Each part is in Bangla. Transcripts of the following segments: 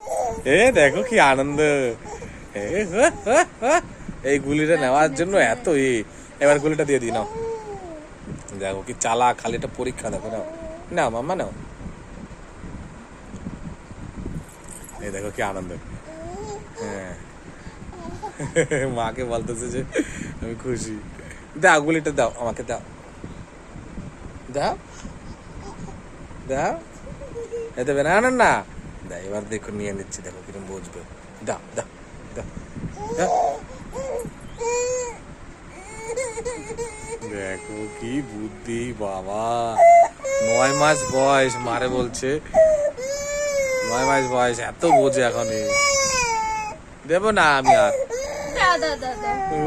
এ দেখো কি আনন্দ, এই গুলিটা নেওয়ার জন্য এত এবার গুলিটা দিয়ে দিই নাও। দেখো কি চালা, খালি একটা পরীক্ষা দেখো। নাও নাও মাম্মা নাও। এই দেখো কি আনন্দ। হ্যাঁ, মাকে বলতেছে যে আমি খুশি। দাও গুলিটা দাও, আমাকে দাও দাও দাও। এ দেবে না না না। দাও এবার দেখো নিয়ে নিচ্ছি, দেখো কিরকম বুঝবে। দাও দাও দাও দাও। দেখো কি বুদ্ধি বাবা, 9 মাস বয়স, মারে বলছে 9 মাস বয়স, এত বোঝে এখন। দেব না আমি আর।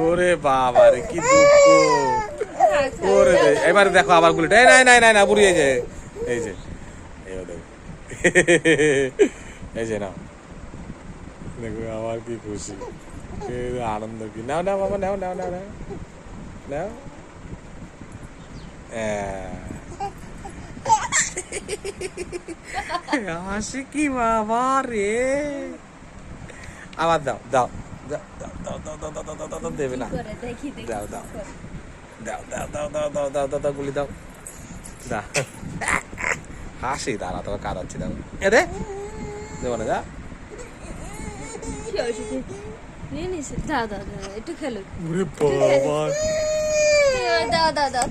ওরে বাবা রে কি দুঃখ। ওরে এবার দেখো আবার গুলিটা, এই নাই নাই নাই না বুড়ি, এই যে এই যে দেখো, এই যে নাও। দেখো আমার কি খুশি, আনন্দ কি। নাও নাও বাবা, নাও নাও নাও নাও নাও। হাসি কি বাবা রে। আবার দাও দাও দাও দাও দাও দাও দাও দাও দাও দাও। দেবে না, দাও দাও দাও দাও দাও দাও দাও দাও দাও দাও গুলি দাও দাও। হাসি, দাঁড়া তোকে কাঁদাচ্ছি, দাও এ দে, দেবো না, যা। একটু খেলো, ওরে বাবা। দাও দাও দাও।